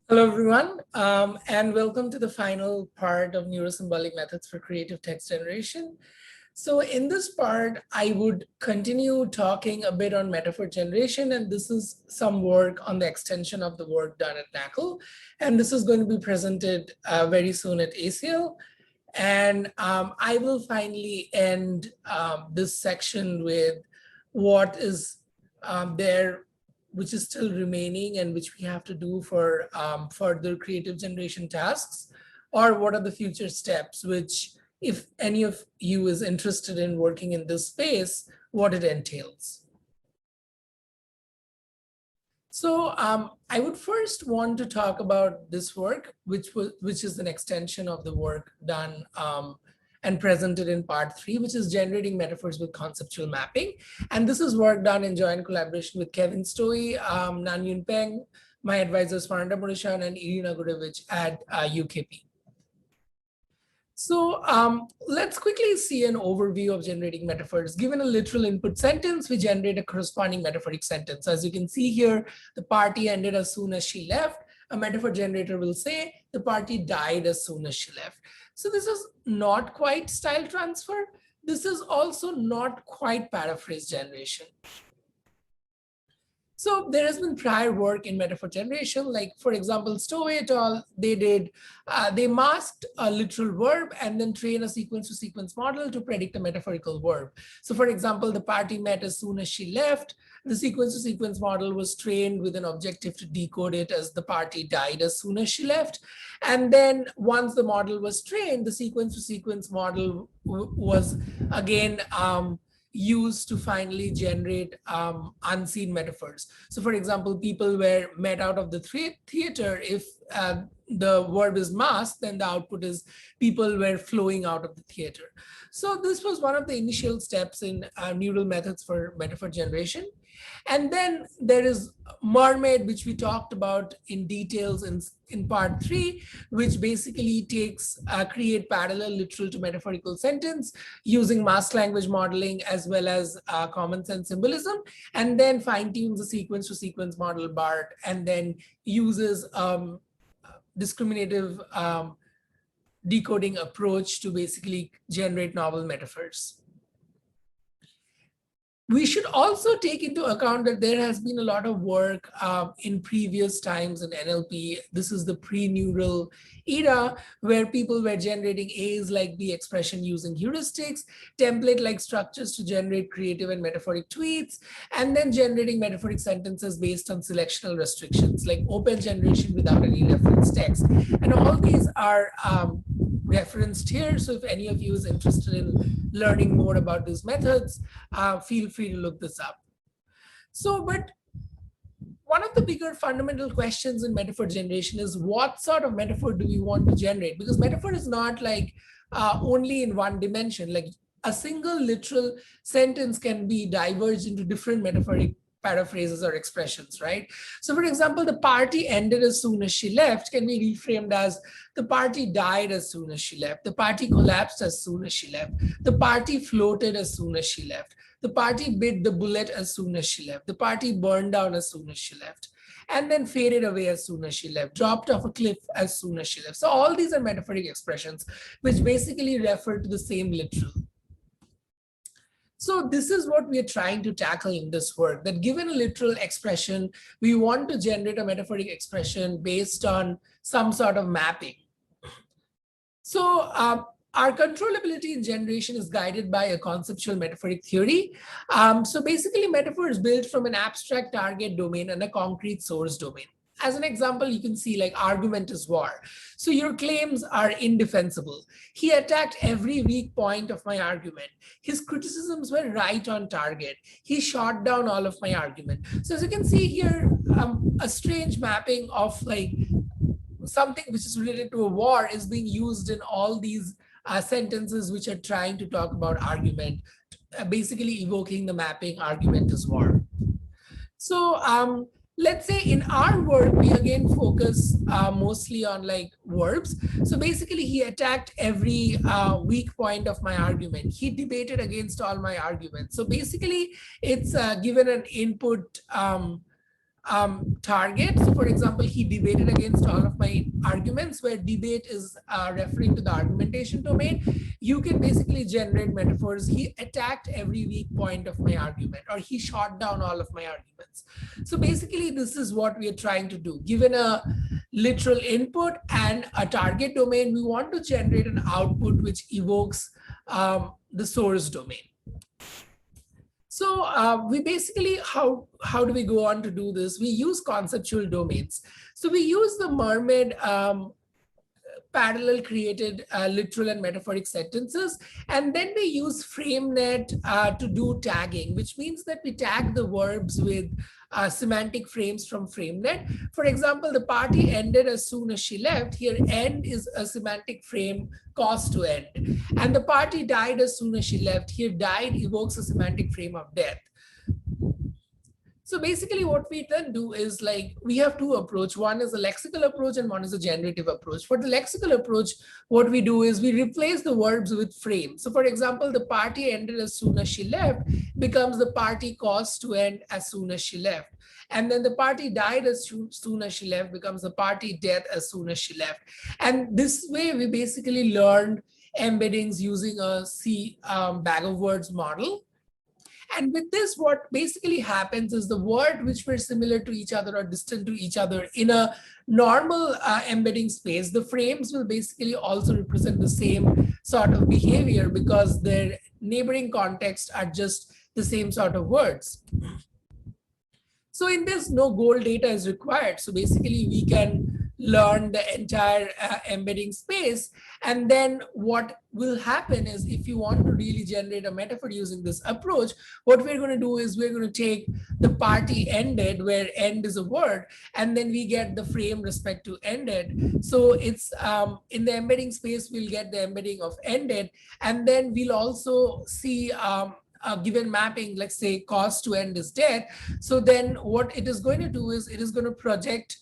Hello, everyone, and welcome to the final part of NeuroSymbolic methods for creative text generation. So in this part, I would continue talking a bit on metaphor generation, and this is some work on the extension of the work done at NACL. And this is going to be presented very soon at ACL. And I will finally end this section with what is there which is still remaining and which we have to do for further creative generation tasks, or what are the future steps, which if any of you is interested in working in this space, what it entails. So I would first want to talk about this work, which is an extension of the work done and presented in part 3, which is generating metaphors with conceptual mapping. And this is work done in joint collaboration with Kevin Stoey, Nanyun Peng, my advisors Faranda Murishan, and Irina Gurevich at UKP. So let's quickly see an overview of generating metaphors. Given a literal input sentence, we generate a corresponding metaphoric sentence. As you can see here, the party ended as soon as she left. A metaphor generator will say, the party died as soon as she left. So this is not quite style transfer. This is also not quite paraphrase generation. So there has been prior work in metaphor generation, like for example, Stowe et al. They masked a literal verb and then train a sequence to sequence model to predict a metaphorical verb. So for example, the party met as soon as she left. The sequence to sequence model was trained with an objective to decode it as the party died as soon as she left. And then once the model was trained, the sequence to sequence model was again used to finally generate unseen metaphors. So for example, people were met out of the theater. If the verb is masked, then the output is people were flowing out of the theater. So this was one of the initial steps in neural methods for metaphor generation. And then there is Mermaid, which we talked about in details in part 3, which basically takes create parallel literal to metaphorical sentence using masked language modeling as well as common sense symbolism, and then fine tunes the sequence to sequence model BART, and then uses discriminative decoding approach to basically generate novel metaphors. We should also take into account that there has been a lot of work in previous times in NLP. This is the pre-neural era where people were generating A's like B expression using heuristics, template-like structures to generate creative and metaphoric tweets, and then generating metaphoric sentences based on selectional restrictions like open generation without any reference text. And all these are referenced here. So if any of you is interested in learning more about these methods, feel free to look this up. So, but one of the bigger fundamental questions in metaphor generation is what sort of metaphor do we want to generate? Because metaphor is not like only in one dimension. Like a single literal sentence can be diverged into different metaphoric paraphrases or expressions, right? So for example, the party ended as soon as she left can be reframed as the party died as soon as she left. The party collapsed as soon as she left. The party floated as soon as she left. The party bit the bullet as soon as she left. The party burned down as soon as she left. And then faded away as soon as she left, dropped off a cliff as soon as she left. So all these are metaphoric expressions, which basically refer to the same literal. So this is what we are trying to tackle in this work, that given a literal expression, we want to generate a metaphoric expression based on some sort of mapping. So our controllability in generation is guided by a conceptual metaphoric theory. So basically, metaphor is built from an abstract target domain and a concrete source domain. As an example, you can see like argument is war. So your claims are indefensible. He attacked every weak point of my argument. His criticisms were right on target. He shot down all of my argument. So as you can see here, a strange mapping of like something which is related to a war is being used in all these sentences which are trying to talk about argument, basically evoking the mapping argument is war. So let's say in our work, we again focus mostly on like verbs. So basically he attacked every weak point of my argument. He debated against all my arguments. So basically it's given an input target. So for example, he debated against all of my arguments, where debate is referring to the argumentation domain. You can basically generate metaphors. He attacked every weak point of my argument, or he shot down all of my arguments. So basically, this is what we are trying to do. Given a literal input and a target domain, we want to generate an output which evokes the source domain. So we basically, how do we go on to do this? We use conceptual domains. So we use the Mermaid parallel created literal and metaphoric sentences. And then we use FrameNet to do tagging, which means that we tag the verbs with semantic frames from FrameNet. For example, the party ended as soon as she left. Here, end is a semantic frame, cause to end. And the party died as soon as she left. Here, died evokes a semantic frame of death. So basically what we then do is, like, we have two approaches. One is a lexical approach and one is a generative approach. For the lexical approach, what we do is we replace the verbs with frames. So for example, the party ended as soon as she left becomes the party caused to end as soon as she left. And then the party died as soon as she left becomes the party death as soon as she left. And this way we basically learned embeddings using a C bag of words model. And with this, what basically happens is the word which were similar to each other or distant to each other in a normal embedding space, the frames will basically also represent the same sort of behavior because their neighboring contexts are just the same sort of words. So in this, no goal data is required. So basically we can learn the entire embedding space. And then what will happen is, if you want to really generate a metaphor using this approach, what we're going to do is we're going to take the party ended, where end is a word, and then we get the frame respect to ended. So it's in the embedding space, we'll get the embedding of ended, and then we'll also see a given mapping, let's say cause to end is death. So then what it is going to do is it is going to project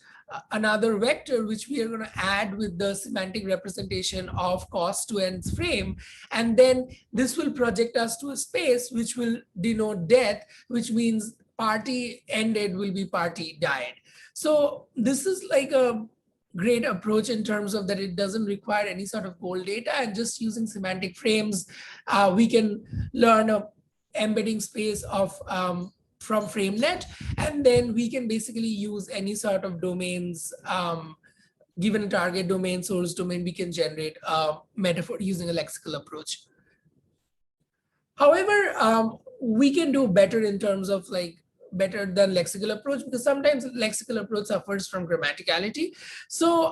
another vector, which we are going to add with the semantic representation of cause to ends frame. And then this will project us to a space which will denote death, which means party ended will be party died. So this is like a great approach in terms of that it doesn't require any sort of goal data, and just using semantic frames, we can learn a embedding space of from FrameNet, and then we can basically use any sort of domains. Given a target domain, source domain, we can generate a metaphor using a lexical approach. However, we can do better in terms of like better than lexical approach, because sometimes lexical approach suffers from grammaticality. So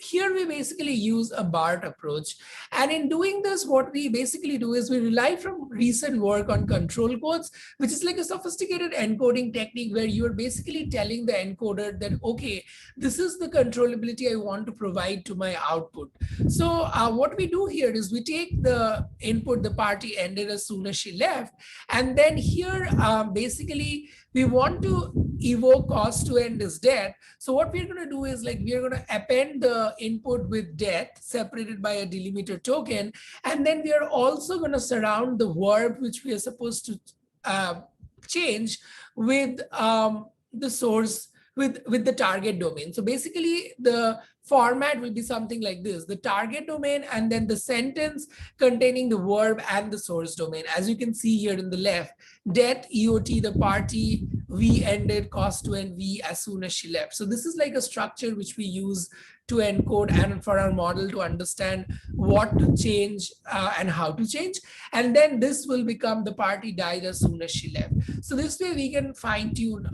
here we basically use a BART approach. And in doing this, what we basically do is we rely from recent work on control codes, which is like a sophisticated encoding technique where you're basically telling the encoder that, okay, this is the controllability I want to provide to my output. So what we do here is we take the input, the party ended as soon as she left. And then here, basically, we want to evoke cause to end is death. So what we're going to do is like we're going to append the input with death separated by a delimiter token. And then we are also going to surround the verb which we are supposed to change with the source, with the target domain. So basically the format will be something like this: the target domain and then the sentence containing the verb and the source domain. As you can see here in the left, death, EOT, the party, we ended, cause to end, we as soon as she left. So this is like a structure which we use to encode and for our model to understand what to change and how to change. And then this will become the party died as soon as she left. So this way we can fine tune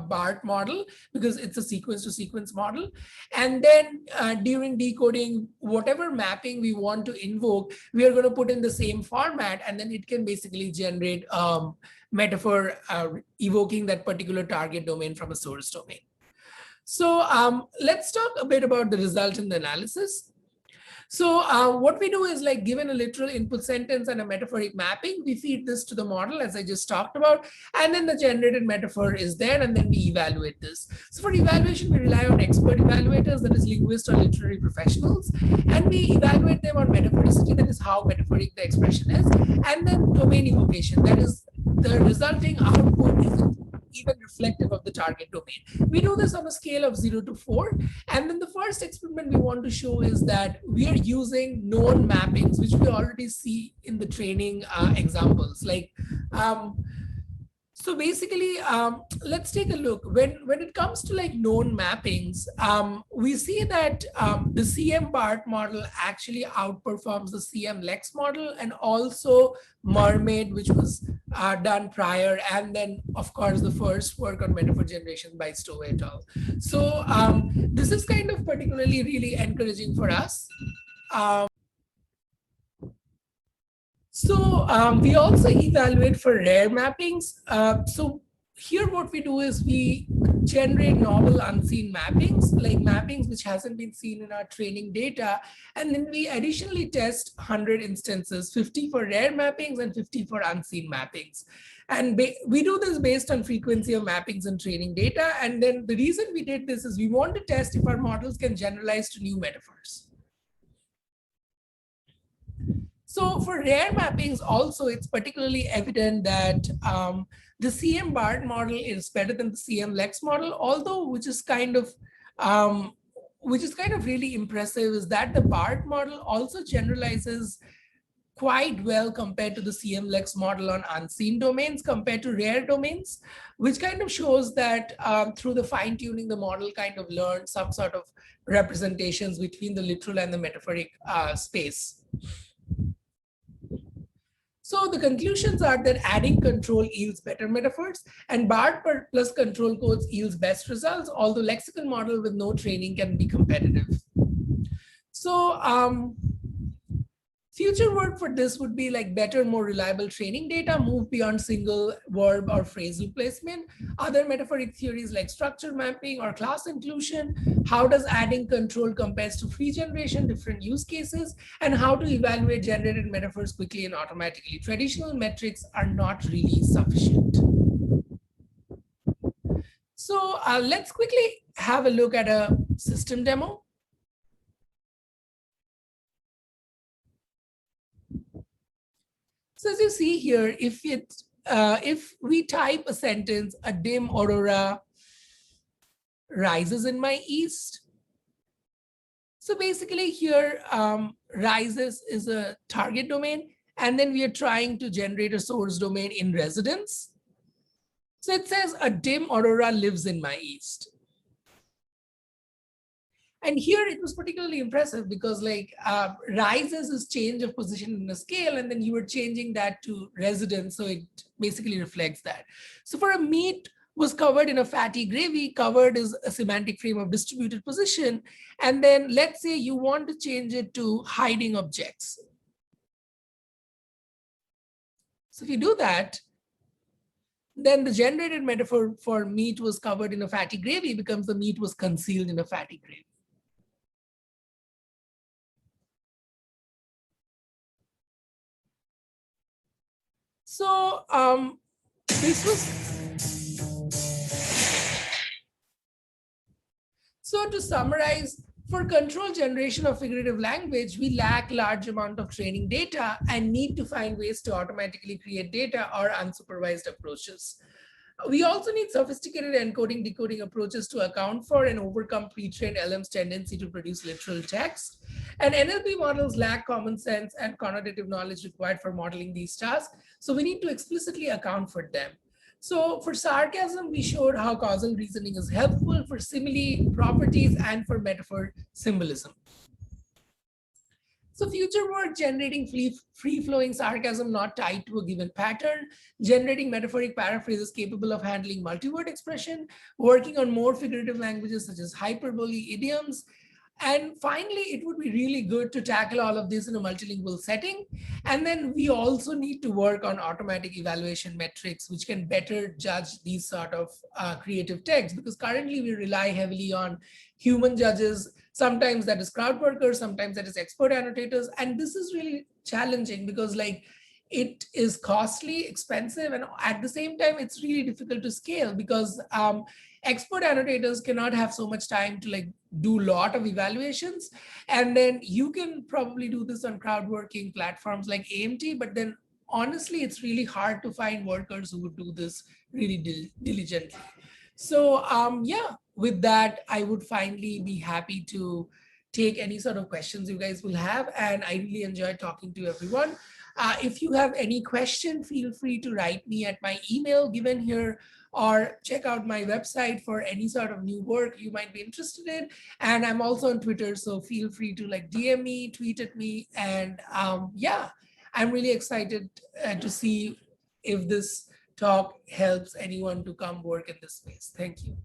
BART model because it's a sequence to sequence model. And then during decoding, whatever mapping we want to invoke, we are going to put in the same format, and then it can basically generate metaphor evoking that particular target domain from a source domain. So let's talk a bit about the result in the analysis. So what we do is, like, given a literal input sentence and a metaphoric mapping, we feed this to the model as I just talked about, and then the generated metaphor is there, and then we evaluate this. So for evaluation, we rely on expert evaluators, that is linguists or literary professionals, and we evaluate them on metaphoricity, that is how metaphoric the expression is, and then domain evocation, that is the resulting output is even reflective of the target domain. We do this on a scale of 0 to 4. And then the first experiment we want to show is that we are using known mappings, which we already see in the training examples. Like, so basically, let's take a look. When it comes to like known mappings, we see that the CM-BART model actually outperforms the CM-LEX model, and also Mermaid, which was done prior, and then of course the first work on metaphor generation by Stowe et al. So this is kind of particularly really encouraging for us. So we also evaluate for rare mappings. So here what we do is we generate novel unseen mappings, like mappings which hasn't been seen in our training data. And then we additionally test 100 instances, 50 for rare mappings and 50 for unseen mappings. And we do this based on frequency of mappings and training data. And then the reason we did this is we want to test if our models can generalize to new metaphors. So for rare mappings also, it's particularly evident that the CM-BART model is better than the CM-LEX model, although which is kind of really impressive is that the BART model also generalizes quite well compared to the CM-LEX model on unseen domains compared to rare domains, which kind of shows that through the fine tuning, the model kind of learned some sort of representations between the literal and the metaphoric space. So the conclusions are that adding control yields better metaphors, and BART plus control codes yields best results, although lexical model with no training can be competitive. So future work for this would be like better, more reliable training data, move beyond single verb or phrasal placement, other metaphoric theories like structure mapping or class inclusion, how does adding control compares to free generation, different use cases, and how to evaluate generated metaphors quickly and automatically. Traditional metrics are not really sufficient. So let's quickly have a look at a system demo. So as you see here, if we type a sentence, a dim aurora rises in my east. So basically here, rises is a target domain, and then we are trying to generate a source domain in residence. So it says a dim aurora lives in my east. And here it was particularly impressive because like rises is change of position in a scale, and then you were changing that to residence. So it basically reflects that. So for a meat was covered in a fatty gravy, covered is a semantic frame of distributed position. And then let's say you want to change it to hiding objects. So if you do that, then the generated metaphor for meat was covered in a fatty gravy becomes the meat was concealed in a fatty gravy. So this was, so to summarize, for control generation of figurative language, we lack large amount of training data and need to find ways to automatically create data or unsupervised approaches. We also need sophisticated encoding decoding approaches to account for and overcome pre-trained LM's tendency to produce literal text. And NLP models lack common sense and connotative knowledge required for modeling these tasks. So we need to explicitly account for them. So for sarcasm, we showed how causal reasoning is helpful for simile properties and for metaphor symbolism. So future work generating free-flowing sarcasm not tied to a given pattern, generating metaphoric paraphrases capable of handling multi-word expression, working on more figurative languages such as hyperbole, idioms. And finally, it would be really good to tackle all of this in a multilingual setting. And then we also need to work on automatic evaluation metrics, which can better judge these sort of creative texts, because currently we rely heavily on human judges. Sometimes that is crowd workers, sometimes that is expert annotators. And this is really challenging because like it is costly, expensive, and at the same time, it's really difficult to scale because expert annotators cannot have so much time to like do a lot of evaluations. And then you can probably do this on crowd working platforms like AMT, but then honestly, it's really hard to find workers who would do this really diligently. So yeah, with that, I would finally be happy to take any sort of questions you guys will have. And I really enjoyed talking to everyone. If you have any question, feel free to write me at my email given here, or check out my website for any sort of new work you might be interested in. And I'm also on Twitter, so feel free to like DM me, tweet at me. And yeah, I'm really excited to see if this talk helps anyone to come work in this space. Thank you.